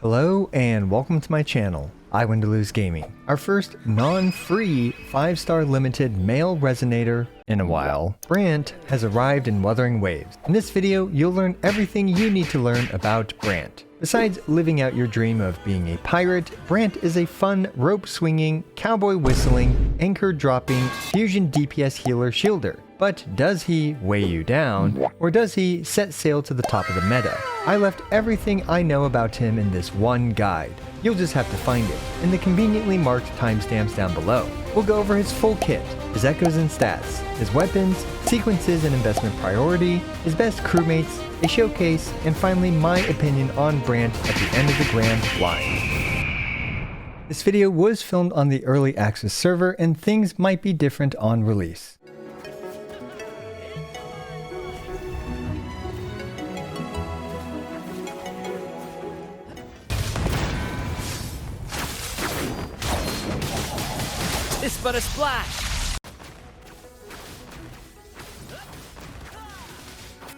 Hello and welcome to my channel, I Win to Lose Gaming, our first non-free 5-star limited male resonator in a while. Brant has arrived in Wuthering Waves. In this video, you'll learn everything you need to learn about Brant. Besides living out your dream of being a pirate, Brant is a fun rope-swinging, cowboy-whistling, anchor-dropping, fusion DPS healer shielder. But does he weigh you down, or does he set sail to the top of the meta? I left everything I know about him in this one guide. You'll just have to find it in the conveniently marked timestamps down below. We'll go over his full kit, his echoes and stats, his weapons, sequences and investment priority, his best crewmates, a showcase, and finally my opinion on Brant at the end of the grand line. This video was filmed on the early access server and things might be different on release. This but a splash!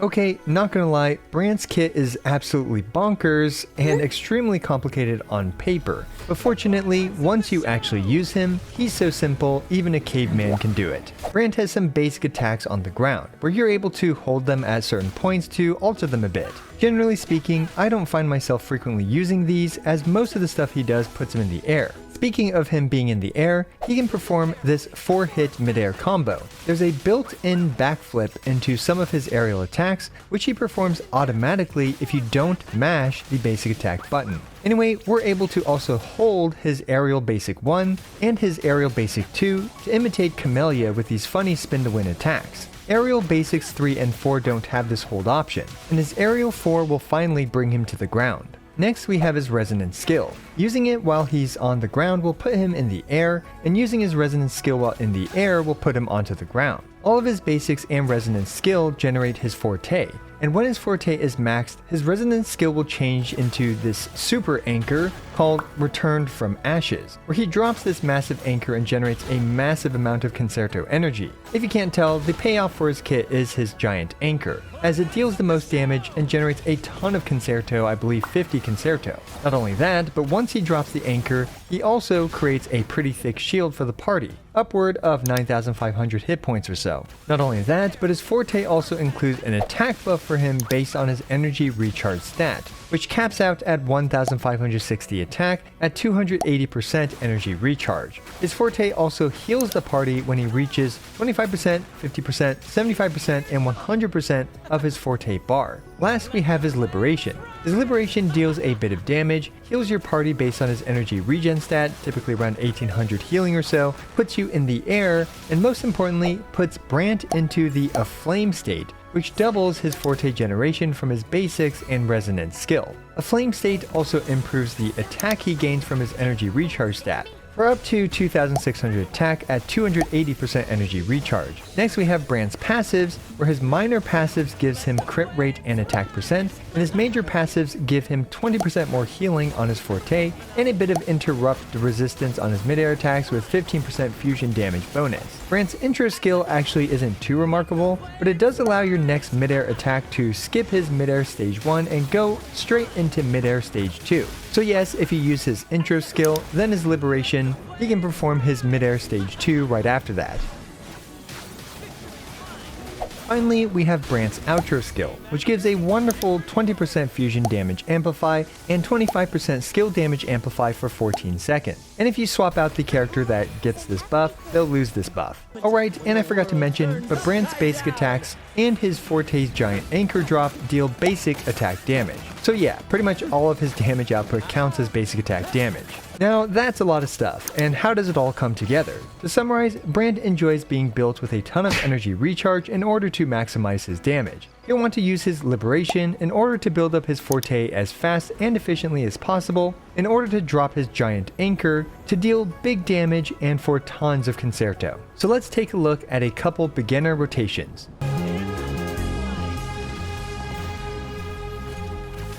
Okay, not gonna lie, Brant's kit is absolutely bonkers and extremely complicated on paper, but fortunately, once you actually use him, he's so simple, even a caveman can do it. Brant has some basic attacks on the ground, where you're able to hold them at certain points to alter them a bit. Generally speaking, I don't find myself frequently using these, as most of the stuff he does puts him in the air. Speaking of him being in the air, he can perform this 4-hit midair combo. There's a built-in backflip into some of his aerial attacks, which he performs automatically if you don't mash the basic attack button. Anyway, we're able to also hold his aerial basic 1 and his aerial basic 2 to imitate Camellia with these funny spin-to-win attacks. Aerial basics 3 and 4 don't have this hold option, and his aerial 4 will finally bring him to the ground. Next we have his resonance skill. Using it while he's on the ground will put him in the air, and using his resonance skill while in the air will put him onto the ground. All of his basics and resonance skill generate his forte, and when his forte is maxed, his resonance skill will change into this super anchor called Returned from Ashes, where he drops this massive anchor and generates a massive amount of concerto energy. If you can't tell, the payoff for his kit is his giant anchor, as it deals the most damage and generates a ton of concerto, I believe 50 concerto. Not only that, but once he drops the anchor, he also creates a pretty thick shield for the party, upward of 9,500 hit points or so. Not only that, but his forte also includes an attack buff for him based on his energy recharge stat, which caps out at 1,560 attack at 280% energy recharge. His forte also heals the party when he reaches 25%, 50%, 75%, and 100% of his forte bar. Last, we have his liberation. His liberation deals a bit of damage, heals your party based on his energy regen stat, typically around 1800 healing or so, puts you in the air, and most importantly, puts Brant into the aflame state, which doubles his forte generation from his basics and resonance skill. A flame state also improves the attack he gains from his energy recharge stat, for up to 2,600 attack at 280% energy recharge. Next we have Brant's passives, where his minor passives gives him crit rate and attack percent, and his major passives give him 20% more healing on his forte, and a bit of interrupt resistance on his midair attacks with 15% fusion damage bonus. Brant's intro skill actually isn't too remarkable, but it does allow your next midair attack to skip his midair stage 1 and go straight into midair stage 2. So yes, if you use his intro skill, then his liberation, he can perform his midair stage 2 right after that. Finally, we have Brant's outro skill, which gives a wonderful 20% fusion damage amplify and 25% skill damage amplify for 14 seconds. And if you swap out the character that gets this buff, they'll lose this buff. Alright, and I forgot to mention, but Brant's basic attacks and his forte's giant anchor drop deal basic attack damage. So yeah, pretty much all of his damage output counts as basic attack damage. Now that's a lot of stuff, and how does it all come together? To summarize, Brant enjoys being built with a ton of energy recharge in order to maximize his damage. He'll want to use his liberation in order to build up his forte as fast and efficiently as possible, in order to drop his giant anchor to deal big damage and for tons of concerto. So let's take a look at a couple beginner rotations.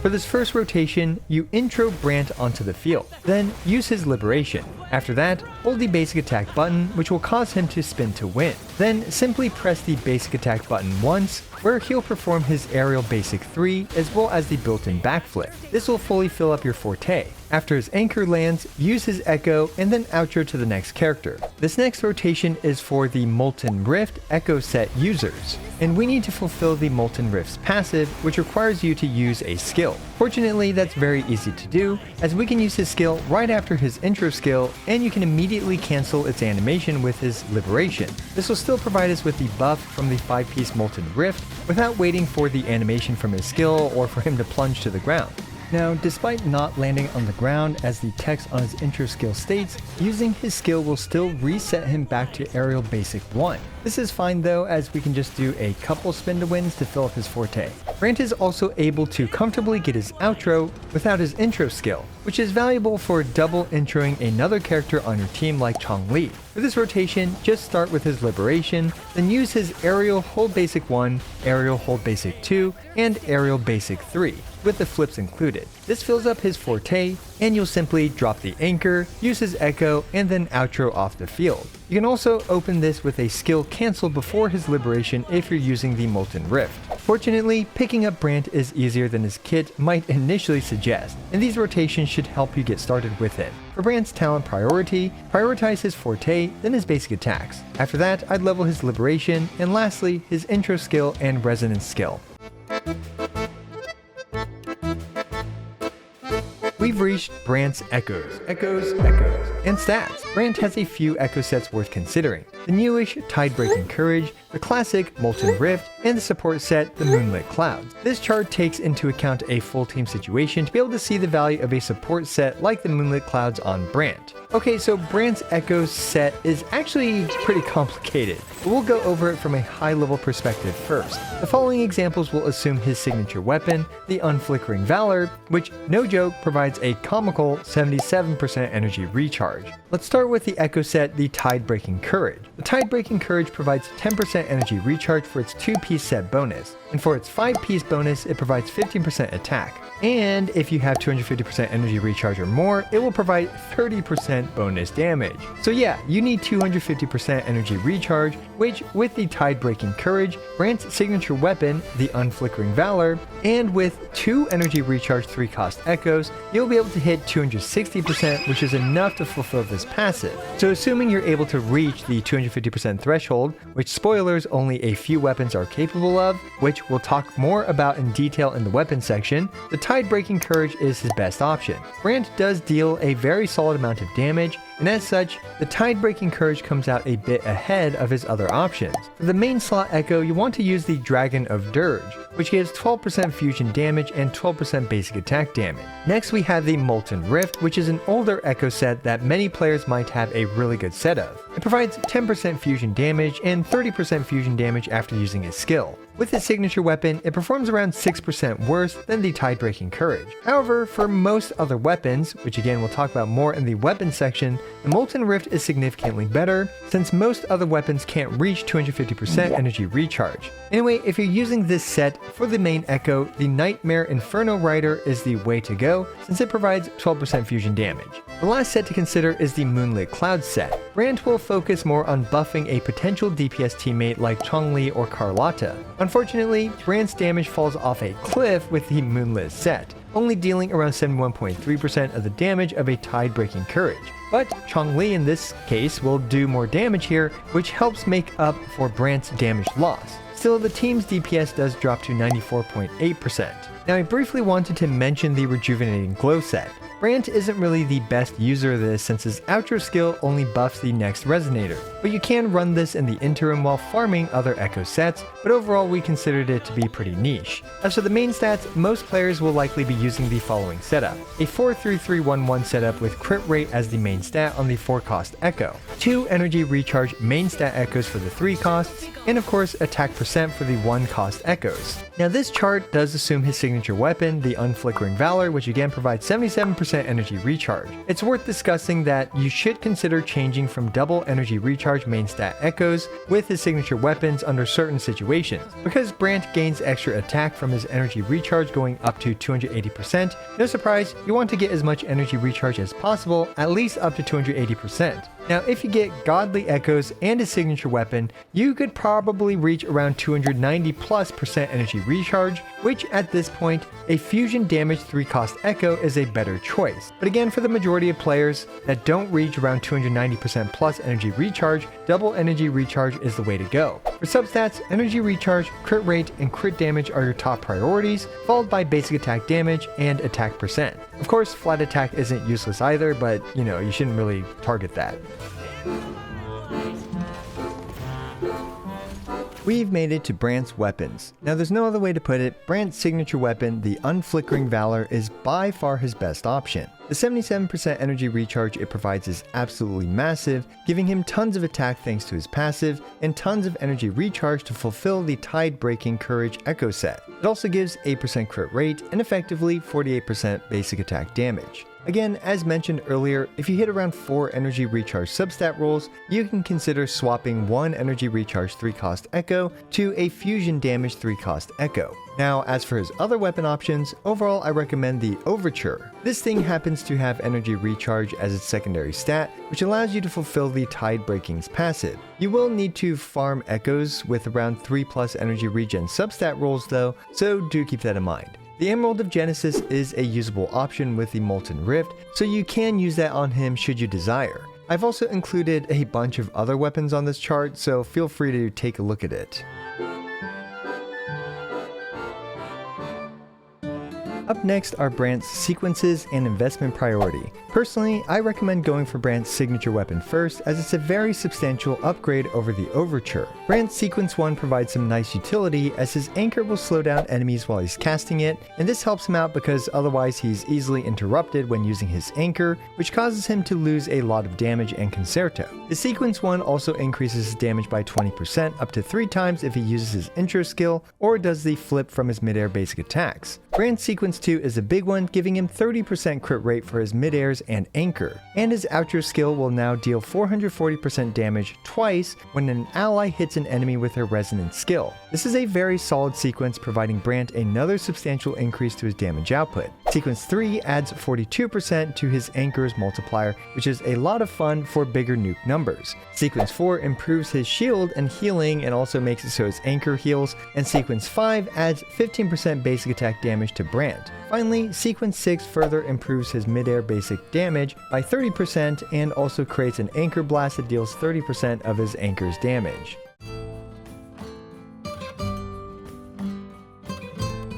For this first rotation, you intro Brant onto the field, then use his liberation. After that, hold the basic attack button, which will cause him to spin to win. Then simply press the basic attack button once, where he'll perform his aerial basic 3 as well as the built-in backflip. This will fully fill up your forte. After his anchor lands, use his echo and then outro to the next character. This next rotation is for the Molten Rift echo set users, and we need to fulfill the Molten Rift's passive, which requires you to use a skill. Fortunately, that's very easy to do, as we can use his skill right after his intro skill, and you can immediately cancel its animation with his Liberation. This will still provide us with the buff from the 5-piece Molten Rift without waiting for the animation from his skill or for him to plunge to the ground. Now, despite not landing on the ground as the text on his intro skill states, using his skill will still reset him back to aerial basic 1. This is fine though, as we can just do a couple spin to wins to fill up his forte. Brant is also able to comfortably get his outro without his intro skill, which is valuable for double introing another character on your team like Chong-Li. For this rotation, just start with his Liberation, then use his aerial hold basic 1, aerial hold basic 2, and aerial basic 3, with the flips included. This fills up his forte, and you'll simply drop the anchor, use his echo, and then outro off the field. You can also open this with a skill cancel before his Liberation if you're using the Molten Rift. Fortunately, picking up Brant is easier than his kit might initially suggest, and these rotations should help you get started with him. For Brant's talent priority, prioritize his forte, then his basic attacks. After that, I'd level his Liberation, and lastly, his intro skill and resonance skill. We've reached Brant's echoes, and stats. Brant has a few echo sets worth considering. The newish Tide-Breaking Courage, the classic Molten Rift, and the support set, the Moonlit Clouds. This chart takes into account a full team situation to be able to see the value of a support set like the Moonlit Clouds on Brant. Okay, so Brant's echo set is actually pretty complicated, but we'll go over it from a high-level perspective first. The following examples will assume his signature weapon, the Unflickering Valor, which, no joke, provides a comical 77% energy recharge. Let's start with the echo set, the Tide-Breaking Courage. The Tide-Breaking Courage provides 10% energy recharge for its 2-piece set bonus, and for its 5-piece bonus, it provides 15% attack. And if you have 250% energy recharge or more, it will provide 30% bonus damage. So yeah, you need 250% energy recharge, which with the Tide-Breaking Courage, Brant's signature weapon, the Unflickering Valor, and with 2 energy recharge 3-cost echoes, you'll be able to hit 260%, which is enough to fulfill this passive. So assuming you're able to reach the 250% threshold, which spoilers, only a few weapons are capable of, which we'll talk more about in detail in the weapon section, the Tide-Breaking Courage is his best option. Brant does deal a very solid amount of damage, and as such, the Tide-Breaking Courage comes out a bit ahead of his other options. For the main slot echo, you want to use the Dragon of Dirge, which gives 12% fusion damage and 12% basic attack damage. Next we have the Molten Rift, which is an older echo set that many players might have a really good set of. It provides 10% fusion damage and 30% fusion damage after using his skill. With his signature weapon, it performs around 6% worse than the Tide-Breaking Courage. However, for most other weapons, which again we'll talk about more in the weapons section, the Molten Rift is significantly better, since most other weapons can't reach 250% energy recharge. Anyway, if you're using this set for the main echo, the Nightmare Inferno Rider is the way to go, since it provides 12% fusion damage. The last set to consider is the Moonlit Cloud set. Brant will focus more on buffing a potential DPS teammate like Chong-Li or Carlotta. Unfortunately, Brant's damage falls off a cliff with the Moonlit set, only dealing around 71.3% of the damage of a Tide-Breaking Courage. But Chong-Li in this case will do more damage here, which helps make up for Brant's damage loss. Still, the team's DPS does drop to 94.8%. Now I briefly wanted to mention the Rejuvenating Glow set. Brant isn't really the best user of this since his outro skill only buffs the next resonator, but you can run this in the interim while farming other echo sets, but overall we considered it to be pretty niche. As for the main stats, most players will likely be using the following setup: a 4-3-3-1-1 setup with crit rate as the main stat on the 4-cost echo, 2 energy recharge main stat echoes for the 3 costs, and of course attack percent for the 1-cost echoes. Now this chart does assume his signature weapon, the Unflickering Valor, which again provides 77% energy recharge. It's worth discussing that you should consider changing from double energy recharge main stat echoes with his signature weapons under certain situations. Because Brant gains extra attack from his energy recharge going up to 280%, no surprise, you want to get as much energy recharge as possible, at least up to 280%. Now, if you get Godly Echoes and a signature weapon, you could probably reach around 290+% energy recharge, which at this point, a fusion damage 3-cost Echo is a better choice. But again, for the majority of players that don't reach around 290% plus energy recharge, double energy recharge is the way to go. For substats, energy recharge, crit rate, and crit damage are your top priorities, followed by basic attack damage and attack percent. Of course, flat attack isn't useless either, but you shouldn't really target that. We've made it to Brant's weapons. Now there's no other way to put it, Brant's signature weapon, the Unflickering Valor, is by far his best option. The 77% energy recharge it provides is absolutely massive, giving him tons of attack thanks to his passive, and tons of energy recharge to fulfill the Tide-Breaking Courage Echo set. It also gives 8% crit rate and effectively 48% basic attack damage. Again, as mentioned earlier, if you hit around 4 energy recharge substat rolls, you can consider swapping 1 energy recharge 3-cost Echo to a fusion damage 3-cost Echo. Now, as for his other weapon options, overall I recommend the Overture. This thing happens to have energy recharge as its secondary stat, which allows you to fulfill the Tide Breaking's passive. You will need to farm Echoes with around 3+ energy regen substat rolls though, so do keep that in mind. The Emerald of Genesis is a usable option with the Molten Rift, so you can use that on him should you desire. I've also included a bunch of other weapons on this chart, so feel free to take a look at it. Up next are Brant's sequences and investment priority. Personally, I recommend going for Brant's signature weapon first, as it's a very substantial upgrade over the Overture. Brant's Sequence 1 provides some nice utility, as his anchor will slow down enemies while he's casting it, and this helps him out because otherwise he's easily interrupted when using his anchor, which causes him to lose a lot of damage and concerto. The Sequence 1 also increases his damage by 20%, up to 3 times if he uses his intro skill, or does the flip from his midair basic attacks. Brant's Sequence 2 is a big one, giving him 30% crit rate for his midairs and anchor, and his outro skill will now deal 440% damage twice when an ally hits an enemy with her resonance skill. This is a very solid sequence, providing Brant another substantial increase to his damage output. Sequence 3 adds 42% to his anchor's multiplier, which is a lot of fun for bigger nuke numbers. Sequence 4 improves his shield and healing and also makes it so his anchor heals, and Sequence 5 adds 15% basic attack damage to Brant. Finally, Sequence 6 further improves his midair basic damage by 30% and also creates an anchor blast that deals 30% of his anchor's damage.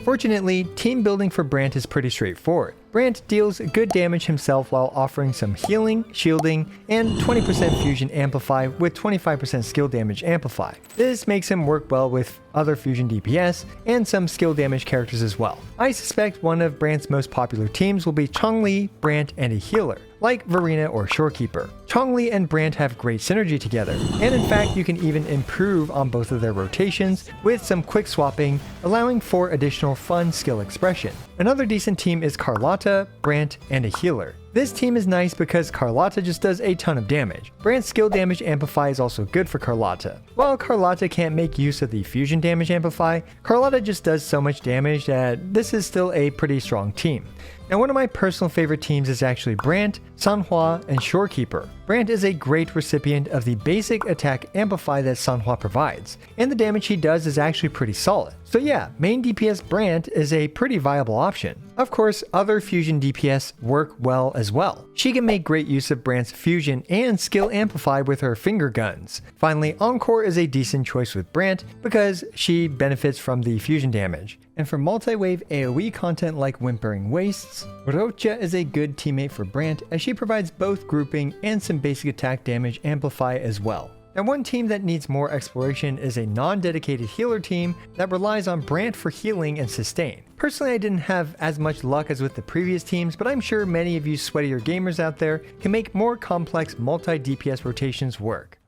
Fortunately, team building for Brant is pretty straightforward. Brant deals good damage himself while offering some healing, shielding, and 20% fusion amplify with 25% skill damage amplify. This makes him work well with other fusion DPS and some skill damage characters as well. I suspect one of Brant's most popular teams will be Chong-Li, Brant, and a healer, like Verena or Shorekeeper. Chong-Li and Brant have great synergy together, and in fact you can even improve on both of their rotations with some quick swapping, allowing for additional fun skill expression. Another decent team is Carlotta, Brant, and a healer. This team is nice because Carlotta just does a ton of damage. Brant's skill damage amplify is also good for Carlotta. While Carlotta can't make use of the fusion damage amplify, Carlotta just does so much damage that this is still a pretty strong team. Now, one of my personal favorite teams is actually Brant, Sanhua, and Shorekeeper. Brant is a great recipient of the basic attack amplify that Sanhua provides, and the damage he does is actually pretty solid. So yeah, main DPS Brant is a pretty viable option. Of course, other fusion DPS work well as well. She can make great use of Brant's fusion and skill amplify with her finger guns. Finally, Encore is a decent choice with Brant because she benefits from the fusion damage. And for multi-wave AoE content like Whimpering Wastes, Rocha is a good teammate for Brant as she provides both grouping and some basic attack damage amplify as well. Now, one team that needs more exploration is a non-dedicated healer team that relies on Brant for healing and sustain. Personally, I didn't have as much luck as with the previous teams, but I'm sure many of you sweatier gamers out there can make more complex multi-DPS rotations work.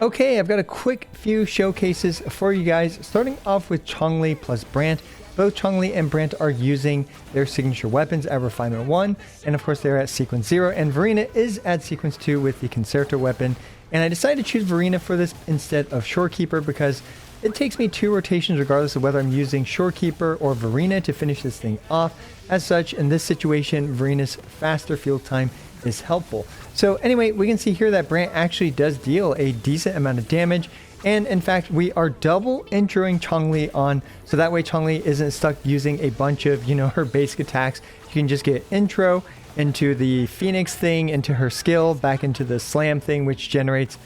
Okay, I've got a quick few showcases for you guys, starting off with Chong-Li plus Brant. Both Chong-Li and Brant are using their signature weapons at Refinement 1, and of course they're at Sequence 0, and Verena is at Sequence 2 with the Concerto weapon. And I decided to choose Verena for this instead of Shorekeeper because It takes me 2 rotations regardless of whether I'm using Shorekeeper or Verena to finish this thing off. As such, in this situation, Verena's faster field time is helpful. So anyway, we can see here that Brant actually does deal a decent amount of damage. And in fact, we are double introing Changli on, so that way Changli isn't stuck using a bunch of, her basic attacks. You can just get intro into the Phoenix thing, into her skill, back into the Slam thing, which generates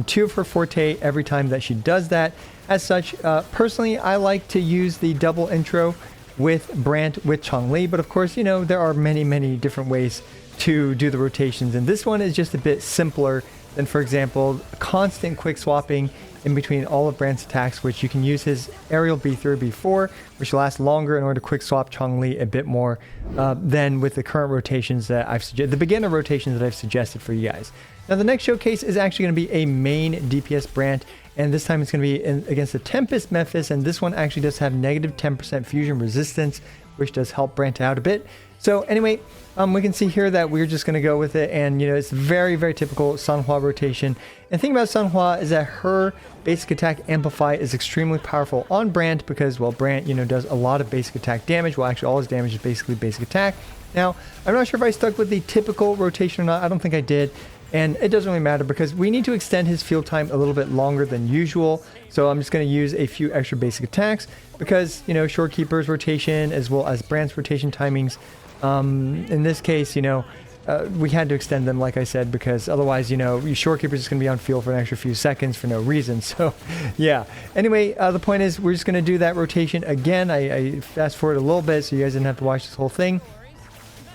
2 of her forte every time that she does that. As such, personally, I like to use the double intro with Brant with Changli, but of course, there are many different ways to do the rotations, and this one is just a bit simpler than, for example, constant quick swapping in between all of Brant's attacks, which you can use his aerial B3 or B4, which lasts longer in order to quick swap Changli a bit more than with the current rotations that I've suggested, the beginner rotations that I've suggested for you guys. Now, the next showcase is actually going to be a main DPS Brant, and this time it's going to be against the Tempest Memphis, and this one actually does have negative 10% fusion resistance, which does help Brant out a bit. So anyway, we can see here that we're just going to go with it, and it's very typical Sanhua rotation. And the thing about Sanhua is that her basic attack Amplify is extremely powerful on Brant because, well, Brant, does a lot of basic attack damage. Well, actually all his damage is basically basic attack. Now, I'm not sure if I stuck with the typical rotation or not. I don't think I did. And it doesn't really matter because we need to extend his field time a little bit longer than usual. So I'm just going to use a few extra basic attacks because, Shorekeeper's rotation as well as Brant's rotation timings. In this case, we had to extend them, like I said, because otherwise, Shorekeeper's just going to be on field for an extra few seconds for no reason. So, yeah. Anyway, the point is we're just going to do that rotation again. I fast forward a little bit so you guys didn't have to watch this whole thing.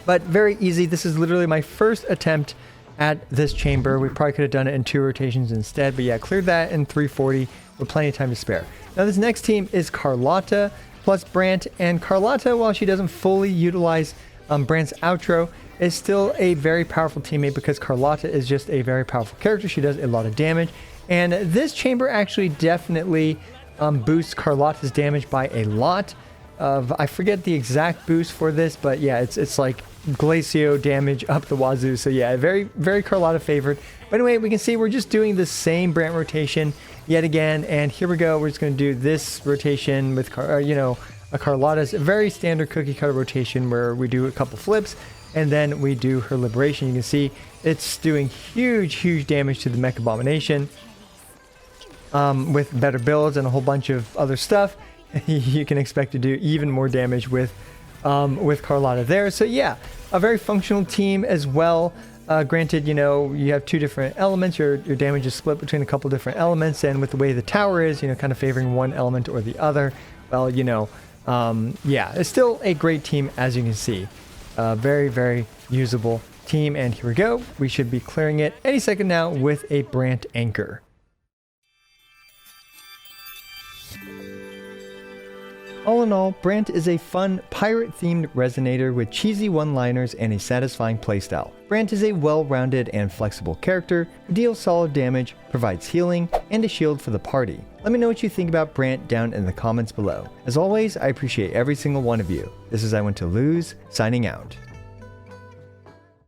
But very easy. This is literally my first attempt at this chamber. We probably could have done it in 2 rotations instead, but yeah, cleared that in 340 with plenty of time to spare. Now this next team is Carlotta plus Brant, and Carlotta, while she doesn't fully utilize Brant's outro, is still a very powerful teammate because Carlotta is just a very powerful character. She does a lot of damage, and this chamber actually definitely boosts Carlotta's damage by a lot. I forget the exact boost for this, but yeah, it's like Glacio damage up the wazoo. So yeah, very Carlotta favored. But anyway, we can see we're just doing the same Brant rotation yet again, and here we go. We're just going to do this rotation with a Carlotta's very standard cookie cutter rotation where we do a couple flips and then we do her liberation. You can see it's doing huge damage to the Mech Abomination with better builds and a whole bunch of other stuff. You can expect to do even more damage with Carlotta there. So yeah, a very functional team as well. Granted, you have 2 different elements. Your damage is split between a couple different elements, and with the way the tower is, kind of favoring one element or the other. Well, yeah, it's still a great team, as you can see. Very usable team, and here we go. We should be clearing it any second now with a Brant anchor. All in all, Brant is a fun, pirate-themed resonator with cheesy one-liners and a satisfying playstyle. Brant is a well-rounded and flexible character who deals solid damage, provides healing, and a shield for the party. Let me know what you think about Brant down in the comments below. As always, I appreciate every single one of you. This is I Want to Lose, signing out.